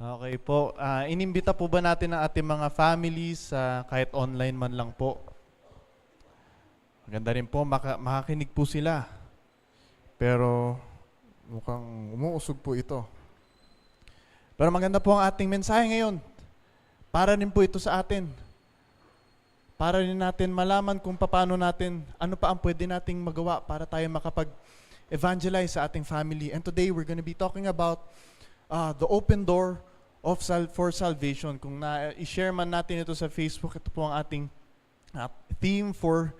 Okay po. Inimbita po ba natin ang ating mga families kahit online man lang po? Maganda rin po, makakinig po sila. Pero mukhang umuusog po ito. Pero maganda po ang ating mensahe ngayon. Para rin po ito sa atin. Para rin natin malaman kung paano natin, ano pa ang pwede nating magawa para tayo makapag-evangelize sa ating family. And today we're going to be talking about the open door for salvation. Kung i-share man natin ito sa Facebook, ito po ang ating theme for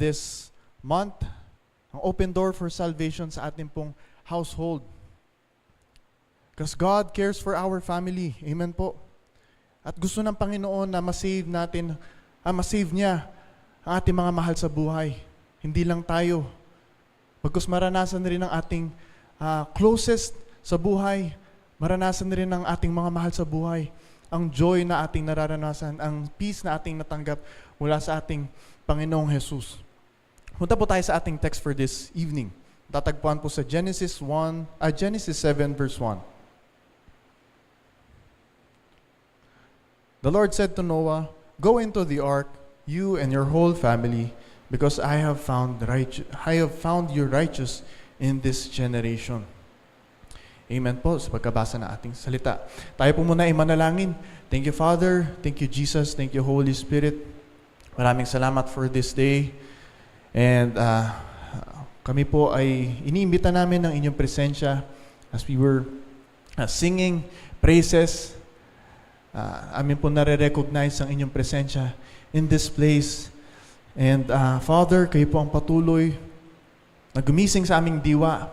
this month. Ang open door for salvation sa ating pong household. Because God cares for our family. Amen po. At gusto ng Panginoon na masave niya ang ating mga mahal sa buhay. Hindi lang tayo. Pagkus maranasan rin ng ating closest sa buhay, maranasan rin ng ating mga mahal sa buhay ang joy na ating nararanasan, ang peace na ating natanggap mula sa ating Panginoong Jesus. Punta po tayo sa ating text for this evening. Tatagpuan po sa Genesis 7 verse 1. The Lord said to Noah, "Go into the ark, you and your whole family, because I have found you righteous in this generation." Amen po sa pagkabasa ng ating salita. Tayo po muna ay manalangin. Thank you, Father. Thank you, Jesus. Thank you, Holy Spirit. Maraming salamat for this day. And kami po ay iniimbita namin ng inyong presensya as we were singing praises. Amin po nare-recognize ang inyong presensya in this place. And Father, kayo po ang patuloy na gumising sa aming diwa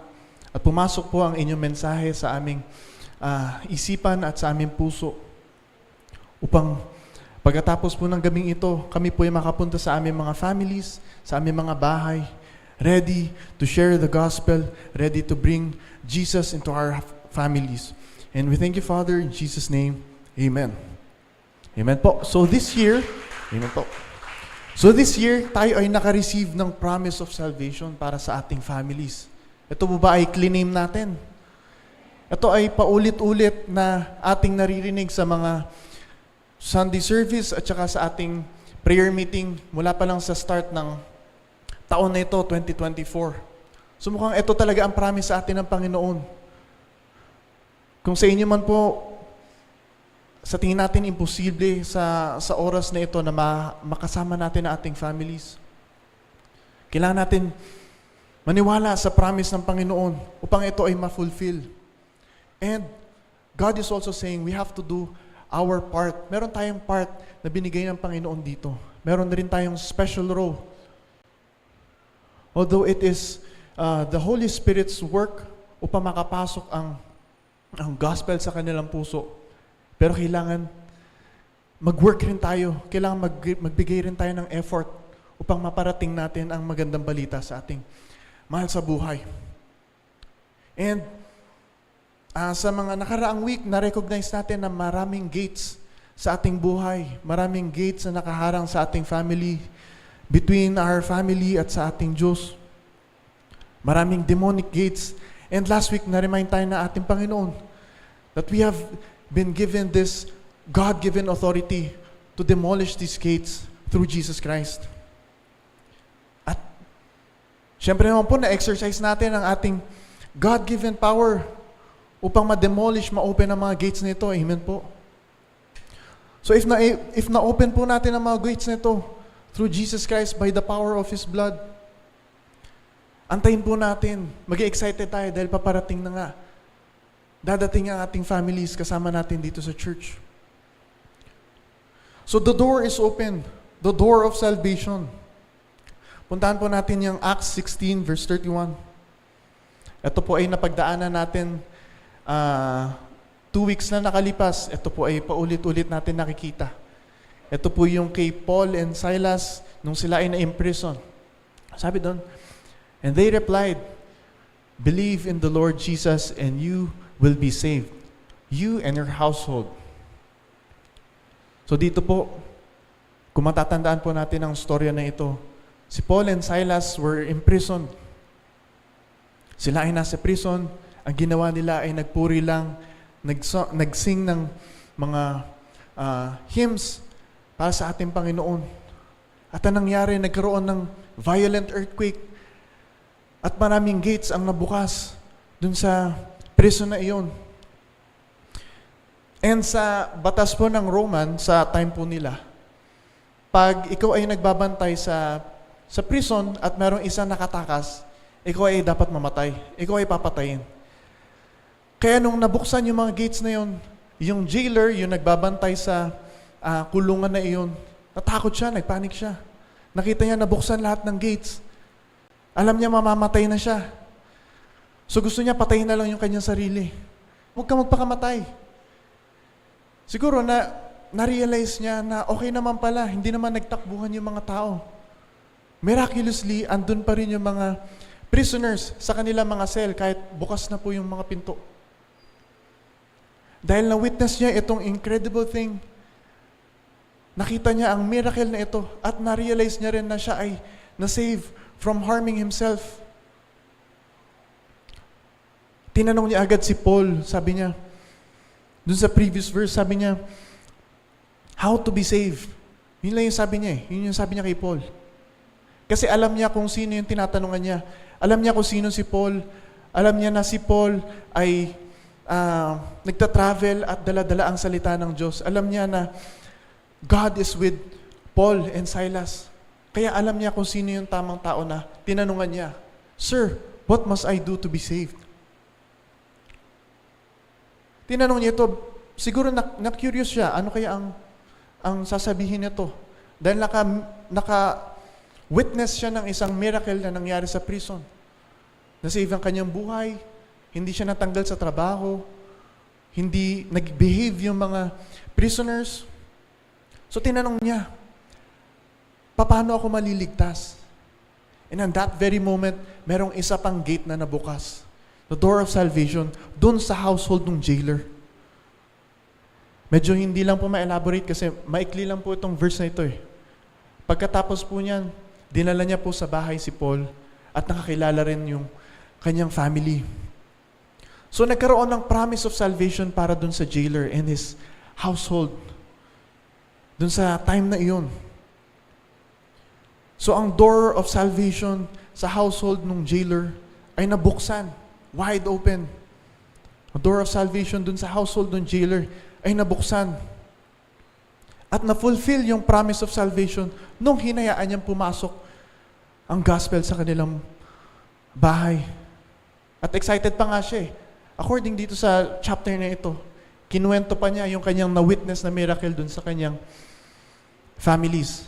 at pumasok po ang inyong mensahe sa aming isipan at sa aming puso upang pagkatapos po ng gabing ito, kami po ay makapunta sa aming mga families, sa aming mga bahay, ready to share the gospel, ready to bring Jesus into our families. And we thank you, Father, in Jesus' name. Amen. Amen po. So this year, tayo ay naka-receive ng promise of salvation para sa ating families. Ito po ba ay clean natin? Ito ay paulit-ulit na ating naririnig sa mga Sunday service at saka sa ating prayer meeting mula pa lang sa start ng taon na ito, 2024. So mukhang ito talaga ang promise sa atin ng Panginoon. Kung sa inyo man po, sa tingin natin imposible sa oras na ito na makasama natin ang ating families. Kailangan natin maniwala sa promise ng Panginoon upang ito ay ma-fulfill. And God is also saying we have to do our part. Meron tayong part na binigay ng Panginoon dito. Meron rin tayong special role. Although it is the Holy Spirit's work upang makapasok ang gospel sa kanilang puso. Pero kailangan mag-work rin tayo. Kailangan magbigay rin tayo ng effort upang maparating natin ang magandang balita sa ating mahal sa buhay. And sa mga nakaraang week, na-recognize natin na maraming gates sa ating buhay. Maraming gates na nakaharang sa ating family, between our family at sa ating Diyos. Maraming demonic gates. And last week, na-remind tayo na ating Panginoon that we have been given this God-given authority to demolish these gates through Jesus Christ. At syempre naman po, na-exercise natin ang ating God-given power upang ma-demolish, ma-open ang mga gates nito. Amen po. So if na-open po natin ang mga gates nito through Jesus Christ by the power of His blood, antayin po natin, mag-excited tayo dahil paparating na nga. Dadating ang ating families kasama natin dito sa church. So the door is open. The door of salvation. Puntahan po natin yung Acts 16 verse 31. Ito po ay napagdaanan natin 2 weeks na nakalipas. Ito po ay paulit-ulit natin nakikita. Ito po yung kay Paul and Silas nung sila ay na-imprison. Sabi doon, and they replied, "Believe in the Lord Jesus and you will be saved, you and your household." So dito po, kung matatandaan po natin ang storya na ito, si Paul and Silas were imprisoned. Sila ay nasa prison, ang ginawa nila ay nagpuri lang nagsing ng mga hymns para sa ating Panginoon. At ang nangyari, nagkaroon ng violent earthquake at maraming gates ang nabukas dun sa prison na iyon. And sa batas po ng Roman, sa time po nila, pag ikaw ay nagbabantay sa prison at merong isang nakatakas, ikaw ay dapat mamatay. Ikaw ay papatayin. Kaya nung nabuksan yung mga gates na yun, yung jailer, yung nagbabantay sa kulungan na iyon, natakot siya, nagpanik siya. Nakita niya nabuksan lahat ng gates. Alam niya mamamatay na siya. So gusto niya patayin na lang yung kanyang sarili. Huwag ka magpakamatay. Siguro na-realize niya na okay naman pala, hindi naman nagtakbuhan yung mga tao. Miraculously, andun pa rin yung mga prisoners sa kanilang mga cell kahit bukas na po yung mga pinto. Dahil na-witness niya itong incredible thing, nakita niya ang miracle na ito at na-realize niya rin na siya ay na-save from harming himself. Tinanong niya agad si Paul, sabi niya, dun sa previous verse, sabi niya, how to be saved? Yun lang yung sabi niya Yun yung sabi niya kay Paul. Kasi alam niya kung sino yung tinatanungan niya. Alam niya kung sino si Paul. Alam niya na si Paul ay nagta-travel at dala-dala ang salita ng Diyos. Alam niya na God is with Paul and Silas. Kaya alam niya kung sino yung tamang tao na tinanungan niya, Sir, what must I do to be saved? Tinanong niya ito, siguro na-curious siya, ano kaya ang sasabihin nito? Dahil naka-witness siya ng isang miracle na nangyari sa prison. Na-save ang kanyang buhay, hindi siya natanggal sa trabaho, hindi nag-behave yung mga prisoners. So tinanong niya, paano ako maliligtas? And on that very moment, merong isa pang gate na nabukas. The door of salvation, dun sa household ng jailer. Medyo hindi lang po ma-elaborate kasi maikli lang po itong verse na ito Pagkatapos po niyan, dinala niya po sa bahay si Paul at nakakilala rin yung kanyang family. So nagkaroon ng promise of salvation para dun sa jailer and his household. Dun sa time na iyon. So ang door of salvation sa household ng jailer ay nabuksan. Wide open. Ang door of salvation dun sa household ng jailer ay nabuksan. At na-fulfill yung promise of salvation nung hinayaan niyang pumasok ang gospel sa kanilang bahay. At excited pa nga siya According dito sa chapter na ito, kinuwento pa niya yung kanyang na-witness na miracle dun sa kanyang families.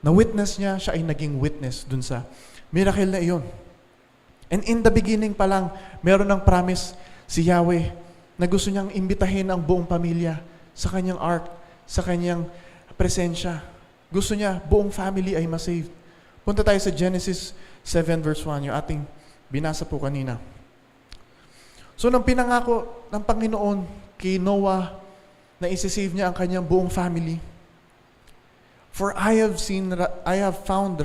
Na-witness niya, siya ay naging witness dun sa miracle na iyon. And in the beginning pa lang, meron ng promise si Yahweh na gusto niyang imbitahin ang buong pamilya sa kanyang ark, sa kanyang presensya. Gusto niya, buong family ay masaved. Punta tayo sa Genesis 7 verse 1, yung ating binasa po kanina. So, nang pinangako ng Panginoon kay Noah na isisave niya ang kanyang buong family, for I have found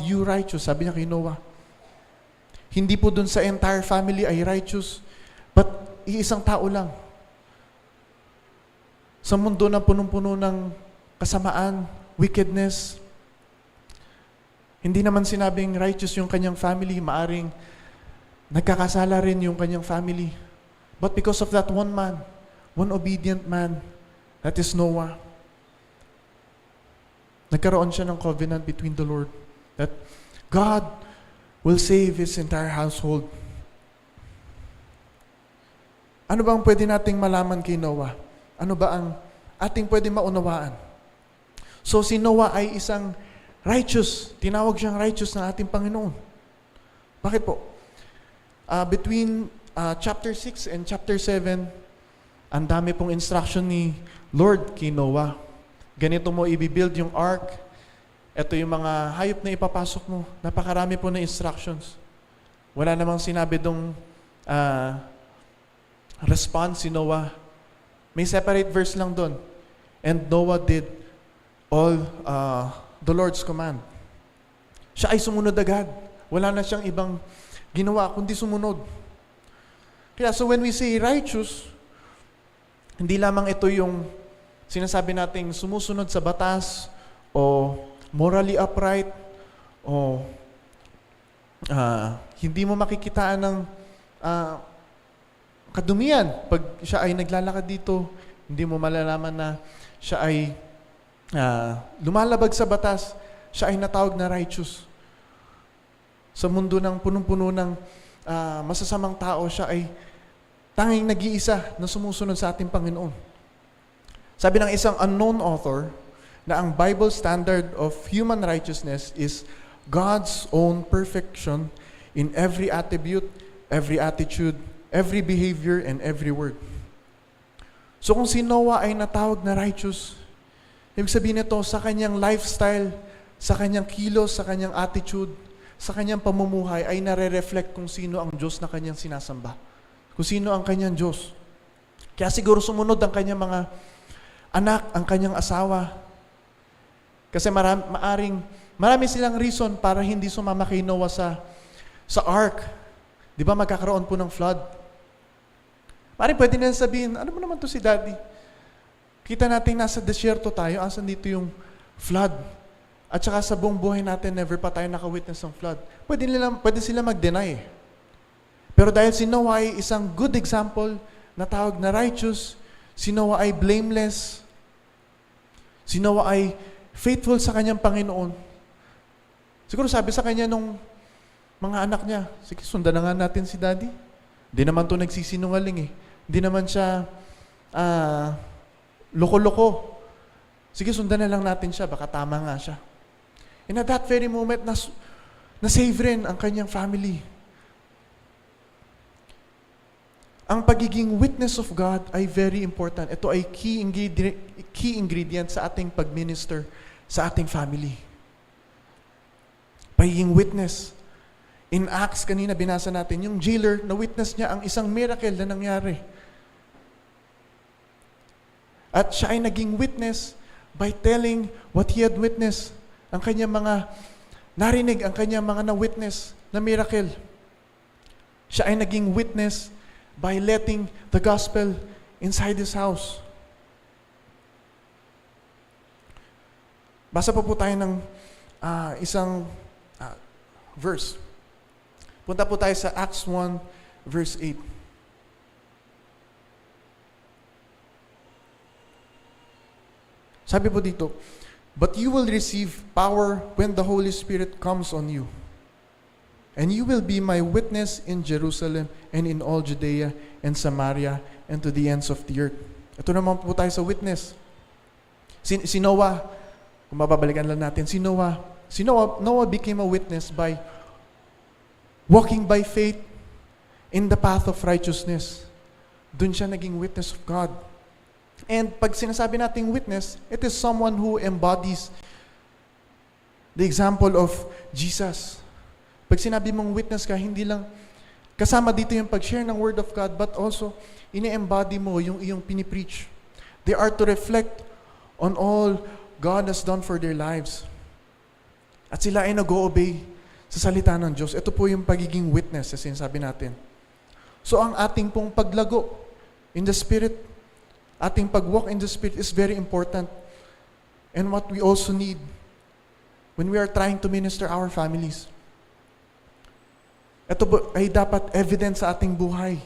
you righteous, sabi niya kay Noah. Hindi po dun sa entire family ay righteous, but iisang tao lang. Sa mundo na punong-puno ng kasamaan, wickedness, hindi naman sinabing righteous yung kanyang family, maaring nagkakasala rin yung kanyang family. But because of that one man, one obedient man, that is Noah, nagkaroon siya ng covenant between the Lord that God will save His entire household. Ano ba ang pwede nating malaman kay Noah? Ano ba ang ating pwede maunawaan? So si Noah ay isang righteous. Tinawag siyang righteous ng ating Panginoon. Bakit po? Between chapter 6 and chapter 7, ang dami pong instruction ni Lord kay Noah. Ganito mo i-build yung ark. Ito yung mga hayop na ipapasok mo. Napakarami po na instructions. Wala namang sinabi dong response si Noah. May separate verse lang doon. And Noah did all the Lord's command. Siya ay sumunod agad. Wala na siyang ibang ginawa kundi sumunod. Kaya so when we say righteous, hindi lamang ito yung sinasabi nating sumusunod sa batas o morally upright o hindi mo makikitaan ng kadumian pag siya ay naglalakad dito, hindi mo malalaman na siya ay lumalabag sa batas, siya ay natawag na righteous. Sa mundo ng punong-puno ng masasamang tao, siya ay tanging nag-iisa na sumusunod sa ating Panginoon. Sabi ng isang unknown author na ang Bible standard of human righteousness is God's own perfection in every attribute, every attitude, every behavior, and every word. So kung si Noah ay natawag na righteous, ibig sabihin nito sa kanyang lifestyle, sa kanyang kilos, sa kanyang attitude, sa kanyang pamumuhay ay nare-reflect kung sino ang Diyos na kanyang sinasamba. Kung sino ang kanyang Diyos. Kaya siguro sumunod ang kanyang mga anak, ang kanyang asawa. Kasi marami silang reason para hindi sumama kay Noah sa ark. Di ba magkakaroon po ng flood? Pwede nila sabihin, ano mo naman to si Daddy? Kita natin nasa desierto tayo, asan dito yung flood? At saka sa buong buhay natin, never pa tayo naka-witness ng flood. Pwede sila mag-deny. Pero dahil si Noah ay isang good example na tawag na righteous, si Noah ay blameless, si Noah ay faithful sa kanyang Panginoon. Siguro sabi sa kanya nung mga anak niya, sige, sundan na nga natin si Daddy. Hindi naman to nagsisinungaling eh. Hindi naman siya loko-loko. Sige, sundan na lang natin siya, baka tama nga siya. And at that very moment, na-save rin ang kanyang family. Ang pagiging witness of God ay very important. Ito ay key ingredient sa ating pag-minister sa ating family. Pagiging witness. In Acts, kanina binasa natin, yung jailer, na-witness niya ang isang miracle na nangyari. At siya ay naging witness by telling what he had witnessed. Ang kanyang mga narinig, ang kanyang mga na-witness na miracle. Siya ay naging witness by letting the gospel inside his house. Basa po tayo ng isang verse. Punta po tayo sa Acts 1, verse 8. Sabi po dito, "But you will receive power when the Holy Spirit comes on you. And you will be my witness in Jerusalem and in all Judea and Samaria and to the ends of the earth." Ito naman po tayo sa witness. Si Noah, kung mababalikan lang natin, Noah became a witness by walking by faith in the path of righteousness. Doon siya naging witness of God. And pag sinasabi nating witness, it is someone who embodies the example of Jesus. Pag sinabi mong witness ka, hindi lang kasama dito yung pag-share ng Word of God, but also, ini-embody mo yung iyong pinipreach. They are to reflect on all God has done for their lives. At sila ay nag-o-obey sa salita ng Diyos. Ito po yung pagiging witness, as sinasabi natin. So, ang ating pong paglago in the Spirit, ating pag-walk in the Spirit is very important. And what we also need when we are trying to minister our families. Ito ay dapat evident sa ating buhay.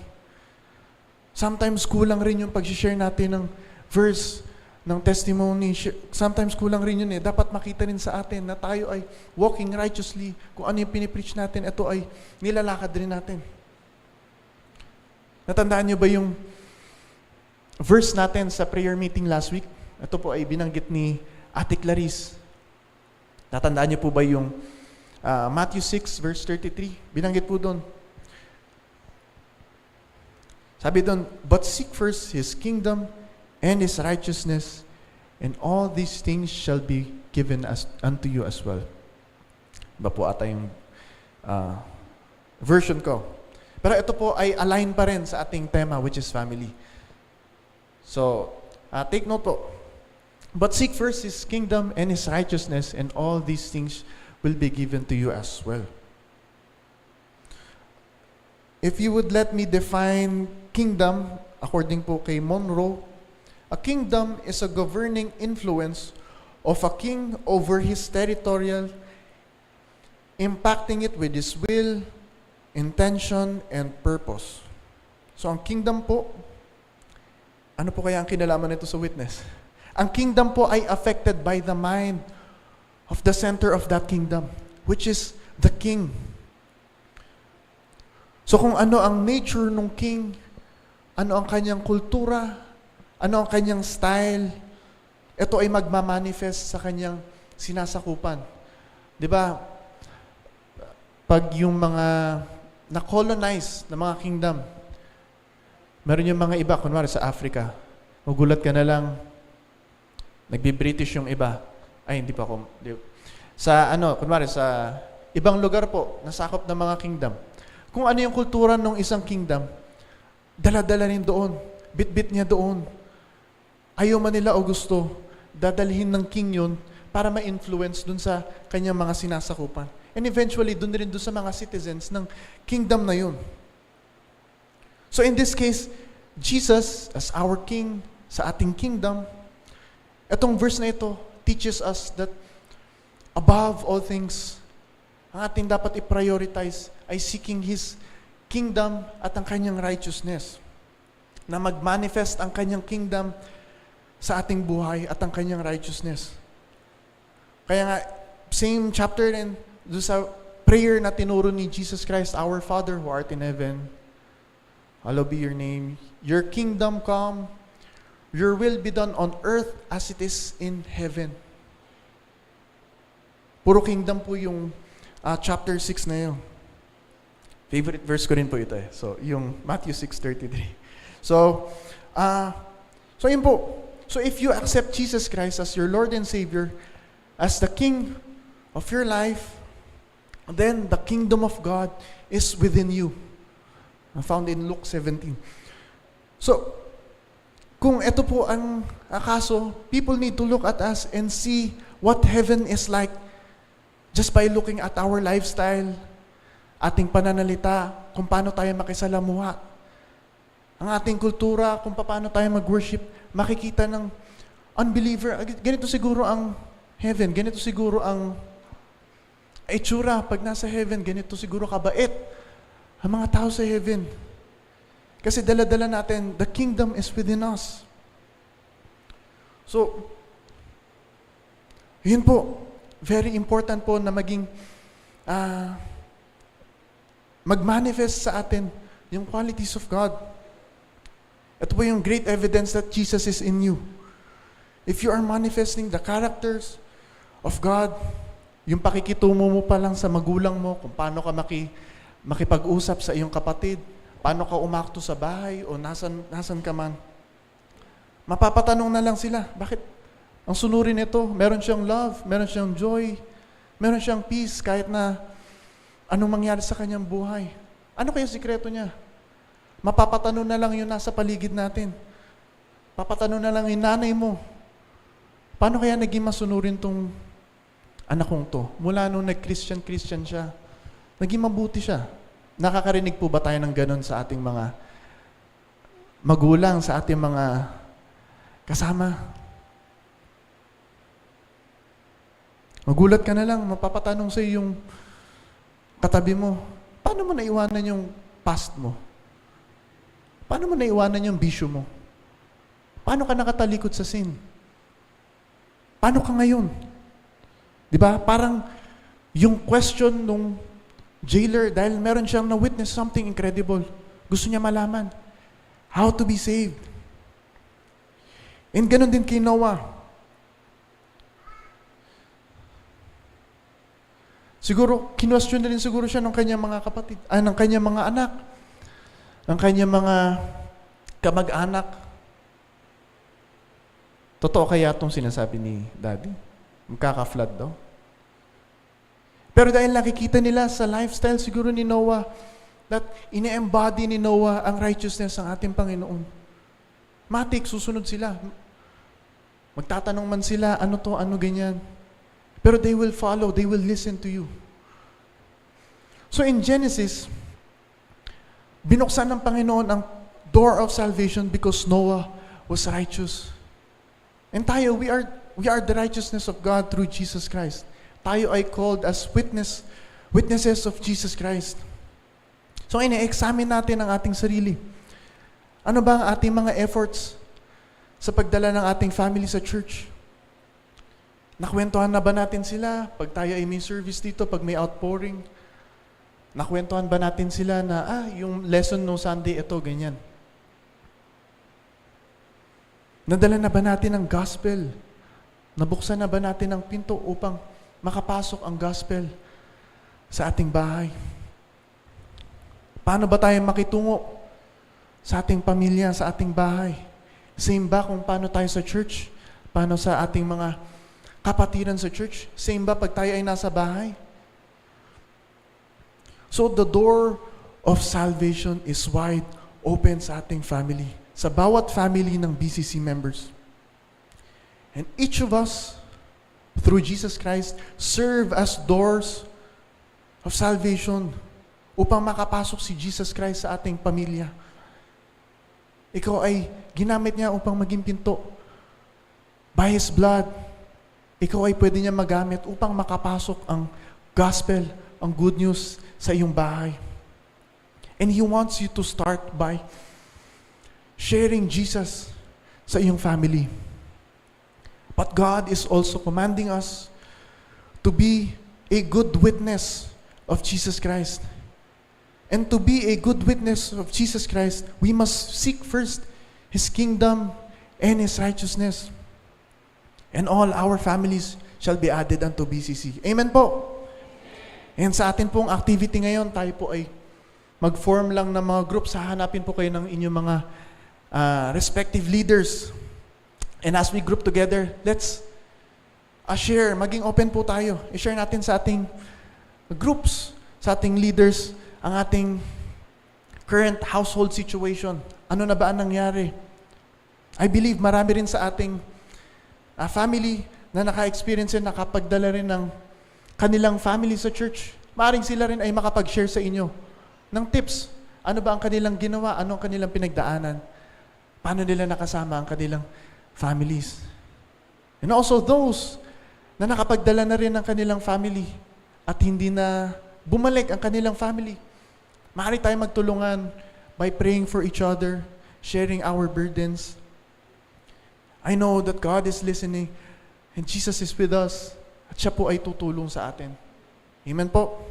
Sometimes kulang rin yung pag-share natin ng verse, ng testimony. Sometimes kulang rin yun eh. Dapat makita rin sa atin na tayo ay walking righteously. Kung ano yung pinipreach natin, ito ay nilalakad rin natin. Natandaan niyo ba yung verse natin sa prayer meeting last week? Ito po ay binanggit ni Ate Clarice. Natandaan niyo po ba yung Matthew 6, verse 33, binanggit po doon. Sabi doon, "But seek first His kingdom and His righteousness, and all these things shall be given unto you as well." Iba po ata yung version ko. Pero ito po ay align pa rin sa ating tema, which is family. So, take note po. "But seek first His kingdom and His righteousness, and all these things will be given to you as well." if you would let me define kingdom, according po kay Monroe, a kingdom is a governing influence of a king over his territorial, impacting it with his will, intention, and purpose. So ang kingdom po, ano po kaya ang kinalaman nito sa witness? Ang kingdom po ay affected by the mind of the center of that kingdom, which is the king. So kung ano ang nature ng king, ano ang kanyang kultura, ano ang kanyang style, ito ay magmamanifest sa kanyang sinasakupan. Di ba? Pag yung mga na-colonize na mga kingdom, meron yung mga iba, kunwari sa Africa, magulat ka na lang, nagbi-British yung iba. Ay, hindi pa ako. Sa kunwari sa ibang lugar po, nasakop ng mga kingdom. Kung ano yung kultura ng isang kingdom, dala-dala rin doon. Bit-bit niya doon. Ayaw man nila o gusto, dadalhin ng king yun para ma-influence dun sa kanyang mga sinasakupan. And eventually, dun rin dun sa mga citizens ng kingdom na yun. So in this case, Jesus as our king sa ating kingdom, itong verse na ito teaches us that above all things, ang ating dapat i-prioritize ay seeking His kingdom at ang kanyang righteousness. Na mag-manifest ang kanyang kingdom sa ating buhay at ang kanyang righteousness. Kaya nga, same chapter din, doon sa prayer na tinuro ni Jesus Christ, Our Father who art in heaven, hallowed be your name. Your kingdom come, your will be done on earth as it is in heaven. Puro kingdom po yung chapter 6 na yun. Favorite verse ko rin po ito eh. So, yung Matthew 6:33. So yun po. So if you accept Jesus Christ as your Lord and Savior, as the King of your life, then the kingdom of God is within you. Found in Luke 17. So, kung ito po ang kaso, people need to look at us and see what heaven is like just by looking at our lifestyle, ating pananalita, kung paano tayo makisalamuha, ang ating kultura, kung paano tayo mag-worship, makikita ng unbeliever, ganito siguro ang heaven, ganito siguro ang itsura pag nasa heaven, ganito siguro kabait ang mga tao sa heaven. Kasi dala-dala natin, the kingdom is within us. So, yun po, very important po na maging mag-manifest sa atin yung qualities of God. Ito po yung great evidence that Jesus is in you. If you are manifesting the characters of God, yung pakikitungo mo pa lang sa magulang mo, kung paano ka makipag-usap sa iyong kapatid, paano ka umakto sa bahay o nasan ka man, mapapatanong na lang sila, bakit ang sunurin nito, meron siyang love, meron siyang joy, meron siyang peace kahit na anong mangyari sa kanyang buhay. Ano kaya sikreto niya? Mapapatanong na lang yung nasa paligid natin. Papatanong na lang yung nanay mo. Paano kaya naging masunurin tong anak kong to? Mula nung nag-Christian siya, naging mabuti siya. Nakakarinig po ba tayo ng ganun sa ating mga magulang, sa ating mga kasama? Magulat ka na lang, mapapatanong sa yung katabi mo, paano mo naiwanan yung past mo? Paano mo naiwanan yung bisyo mo? Paano ka nakatalikod sa sin? Paano ka ngayon? Di ba? Parang yung question nung jailer, dahil meron siyang na-witness something incredible. Gusto niya malaman how to be saved. And ganun din kay Noah. Siguro, kinwestiyon na rin siguro siya ng kanyang mga kapatid, ng kanyang mga anak, ng kanyang mga kamag-anak. Totoo kaya itong sinasabi ni Daddy? Magkaka-flood daw. Pero dahil nakikita nila sa lifestyle siguro ni Noah, that ine-embody ni Noah ang righteousness ng ating Panginoon. Matik, susunod sila. Magtatanong man sila, ano to, ano ganyan. Pero they will follow, they will listen to you. So in Genesis, Binuksan ng Panginoon ang door of salvation because Noah was righteous. And tayo, we are the righteousness of God through Jesus Christ. Tayo ay called as witnesses of Jesus Christ. So, ine-examine natin ang ating sarili. Ano ba ang ating mga efforts sa pagdala ng ating family sa church? Nakwentuhan na ba natin sila pag tayo ay may service dito, pag may outpouring? Nakwentuhan ba natin sila na, yung lesson no Sunday, ito, ganyan. Nadala na ba natin ang gospel? Nabuksan na ba natin ang pinto upang makapasok ang gospel sa ating bahay? Paano ba tayo makitungo sa ating pamilya, sa ating bahay? Same ba kung paano tayo sa church? Paano sa ating mga kapatiran sa church? Same ba pag tayo ay nasa bahay? So the door of salvation is wide open sa ating family, sa bawat family ng BCC members. And each of us, through Jesus Christ, serve as doors of salvation upang makapasok si Jesus Christ sa ating pamilya. Ikaw ay ginamit niya upang maging pinto. By His blood, ikaw ay pwede niya magamit upang makapasok ang gospel, ang good news sa iyong bahay. And He wants you to start by sharing Jesus sa iyong family. But God is also commanding us to be a good witness of Jesus Christ. And to be a good witness of Jesus Christ, we must seek first His kingdom and His righteousness. And all our families shall be added unto BCC. Amen po. And sa atin pong activity ngayon, tayo po ay mag-form lang ng mga groups. Hahanapin po kayo ng inyong mga respective leaders. And as we group together, let's share, maging open po tayo. I-share natin sa ating groups, sa ating leaders, ang ating current household situation. Ano na ba ang nangyari? I believe marami rin sa ating family na naka-experience and nakapagdala rin ng kanilang family sa church. Maaring sila rin ay makapag-share sa inyo ng tips. Ano ba ang kanilang ginawa? Ano ang kanilang pinagdaanan? Paano nila nakasama ang kanilang families? And also those na nakapagdala na rin ng kanilang family at hindi na bumalik ang kanilang family. Maaari tayo magtulungan by praying for each other, sharing our burdens. I know that God is listening and Jesus is with us. At siya po ay tutulong sa atin. Amen po.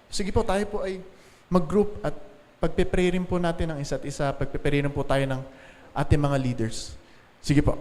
Sige po, tayo po ay mag-group at pagpe-pray rin po natin ang isa't isa. Pagpe-pray rin po tayo ng ating mga leaders. Sige po.